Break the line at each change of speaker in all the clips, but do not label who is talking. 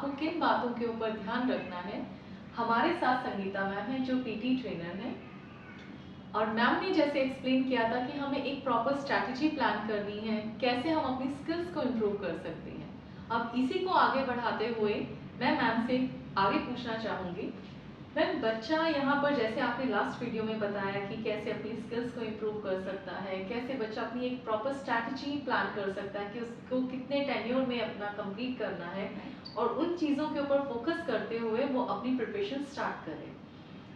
आपको किन बातों के ऊपर ध्यान रखना है। हमारे साथ संगीता मैम है जो पीटी ट्रेनर है, और मैम ने जैसे एक्सप्लेन किया था कि हमें एक प्रॉपर स्ट्रैटेजी प्लान करनी है, कैसे हम अपनी स्किल्स को इम्प्रूव कर सकते हैं। अब इसी को आगे बढ़ाते हुए मैं मैम से आगे पूछना चाहूँगी। मैम, बच्चा यहाँ पर जैसे आपने लास्ट वीडियो में बताया कि कैसे अपनी स्किल्स को इम्प्रूव कर सकता है, कैसे बच्चा अपनी एक प्रॉपर स्ट्रैटेजी प्लान कर सकता है कि उसको कितने टेन्योर में अपना कंप्लीट करना है, और उन चीज़ों के ऊपर फोकस करते हुए वो अपनी प्रिपरेशन स्टार्ट करे।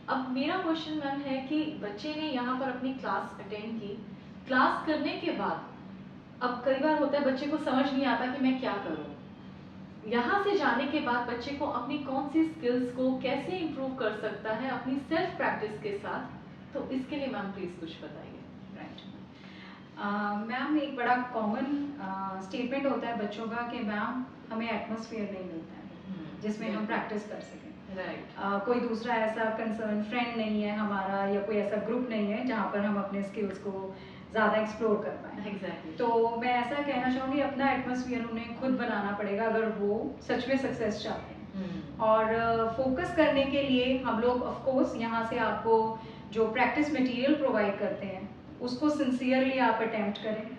अब मेरा क्वेश्चन मैम है कि बच्चे ने यहाँ पर अपनी क्लास अटेंड की, क्लास करने के बाद अब कई बार होता है बच्चे को समझ नहीं आता कि मैं क्या करूँ। यहाँ से जाने के बाद बच्चे को अपनी कौन सी स्किल्स को कैसे इम्प्रूव कर सकता है अपनी सेल्फ प्रैक्टिस के साथ, तो इसके लिए मैम प्लीज कुछ बताइए।
राइट मैम, एक बड़ा कॉमन स्टेटमेंट होता है बच्चों का कि मैम हमें एटमॉस्फेयर नहीं मिलता है जिसमें हम प्रैक्टिस कर सकें।
राइट।
कोई दूसरा ऐसा कंसर्न फ्रेंड नहीं है हमारा, या कोई ऐसा ग्रुप नहीं है जहाँ पर हम अपने स्किल्स को ज़्यादा एक्सप्लोर कर पाएँ।
Exactly.
तो मैं ऐसा कहना चाहूँगी अपना एटमॉस्फेयर उन्हें खुद बनाना पड़ेगा अगर वो सच में सक्सेस चाहते हैं। और फोकस करने के लिए हम लोग ऑफ कोर्स यहाँ से आपको जो प्रैक्टिस मटेरियल प्रोवाइड करते हैं उसको सिंसियरली आप अटेम्प्ट करें,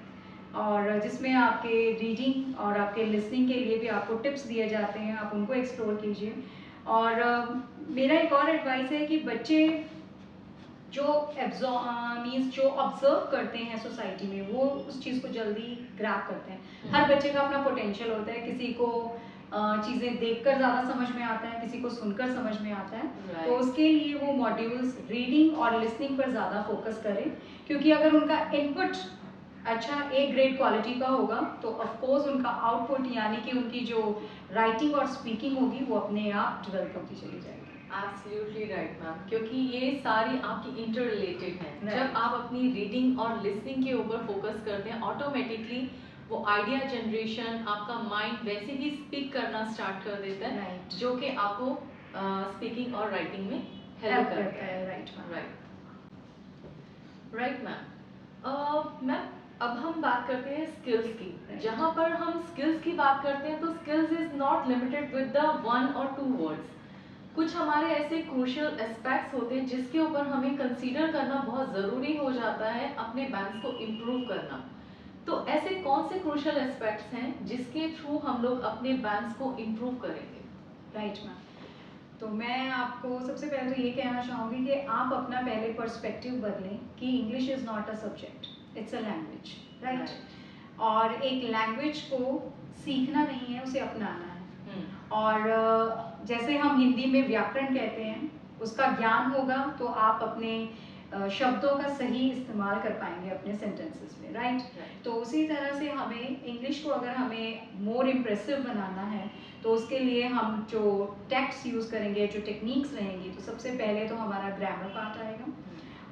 और जिसमें आपके रीडिंग और आपके लिसनिंग के लिए भी आपको टिप्स दिए जाते हैं, आप उनको एक्सप्लोर कीजिए। और मेरा एक और एडवाइस है कि बच्चे जो मीन्स जो ऑब्जर्व करते हैं सोसाइटी में वो उस चीज़ को जल्दी ग्रैब करते हैं। हर बच्चे का अपना पोटेंशियल होता है, किसी को चीज़ें देखकर ज़्यादा समझ में आता है, किसी को सुनकर समझ में आता है। तो उसके लिए वो मॉड्यूल्स रीडिंग और लिसनिंग पर ज़्यादा फोकस करें, क्योंकि अगर उनका इनपुट अच्छा ए ग्रेड क्वालिटी का होगा तो ऑफ कोर्स उनका आउटपुट यानी कि उनकी जो राइटिंग और स्पीकिंग होगी वो अपने आप डेवलप होती चली जाएगी।
एब्सोल्युटली राइट मैम, क्योंकि ये सारी आपकी इंटर रिलेटेड है। जब आप अपनी रीडिंग और लिसनिंग के ऊपर फोकस करते हैं ऑटोमेटिकली वो आइडिया जनरेशन, आपका माइंड वैसे ही स्पीक करना स्टार्ट कर देता है, जो कि आपको स्पीकिंग और राइटिंग में हेल्प करता है। Right ma'am. मैम, अब हम बात करते हैं स्किल्स की। जहाँ पर हम स्किल्स की बात करते हैं तो skills is not limited with the 1 और 2 वर्ड्स। कुछ हमारे ऐसे क्रूशियल एस्पेक्ट्स होते हैं जिसके ऊपर हमें कंसीडर करना बहुत ज़रूरी हो जाता है अपने बैंड्स को इम्प्रूव करना। तो ऐसे कौन से क्रूशियल एस्पेक्ट्स हैं जिसके थ्रू हम लोग अपने बैंड्स को इम्प्रूव करेंगे?
राइट मैम, तो मैं आपको सबसे पहले तो ये कहना चाहूँगी कि आप अपना पहले पर्सपेक्टिव बदलें कि English is not a subject, it's a language. Right. और एक लैंग्वेज को सीखना नहीं है, उसे अपनाना है। और जैसे हम हिंदी में व्याकरण कहते हैं, उसका ज्ञान होगा तो आप अपने शब्दों का सही इस्तेमाल कर पाएंगे अपने सेंटेंसेस में। राइट। तो उसी तरह से हमें इंग्लिश को अगर हमें मोर इम्प्रेसिव बनाना है तो उसके लिए हम जो टेक्स्ट यूज़ करेंगे, जो टेक्निक्स रहेंगी, तो सबसे पहले तो हमारा ग्रामर पार्ट आएगा।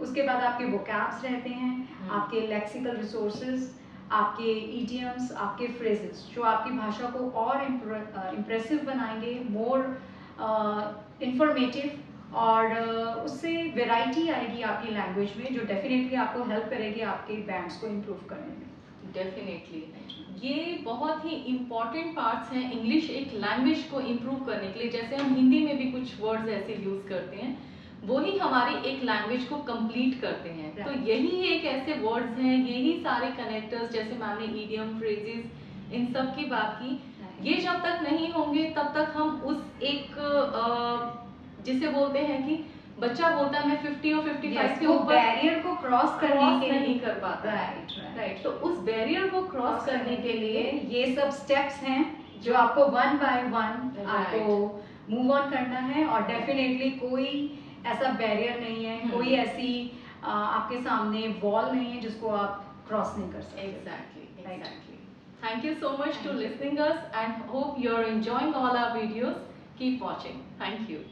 उसके बाद आपके वोकैब्स रहते हैं, आपके लेक्सिकल रिसोर्सेज, आपके ईडियम्स, आपके फ्रेजेस जो आपकी भाषा को और इम्प्रेसिव बनाएंगे, मोर इंफॉर्मेटिव, और उससे वैरायटी आएगी आपकी लैंग्वेज में जो डेफिनेटली आपको हेल्प करेगी आपके बैंड्स को इम्प्रूव करने में।
डेफिनेटली ये बहुत ही इम्पॉर्टेंट पार्ट्स हैं इंग्लिश एक लैंग्वेज को इम्प्रूव करने के लिए। जैसे हम हिंदी में भी कुछ वर्ड्स ऐसे यूज़ करते हैं, वही हमारी एक लैंग्वेज को कंप्लीट करते हैं। तो यही एक ऐसे वर्ड्स हैं, यही सारे कनेक्टर्स, जैसे मैम ने ईडियम, फ्रेजेस, इन सब की बात की, ये जब तक नहीं होंगे तब तक हम उस एक जिसे बोलते हैं कि बच्चा बोलता है मैं 50 और 55 के ऊपर
बैरियर को क्रॉस करने के
नहीं कर पाता। राइट। तो उस बैरियर को क्रॉस करने के लिए
ये सब स्टेप्स हैं जो आपको 1 बाय 1 आपको मूव ऑन करना है, और डेफिनेटली कोई ऐसा बैरियर नहीं है, कोई ऐसी आपके सामने वॉल नहीं है जिसको आप क्रॉस नहीं कर सकते।
Exactly. Thank you so much to listening us and hope you're enjoying all our videos. Keep watching. Thank you.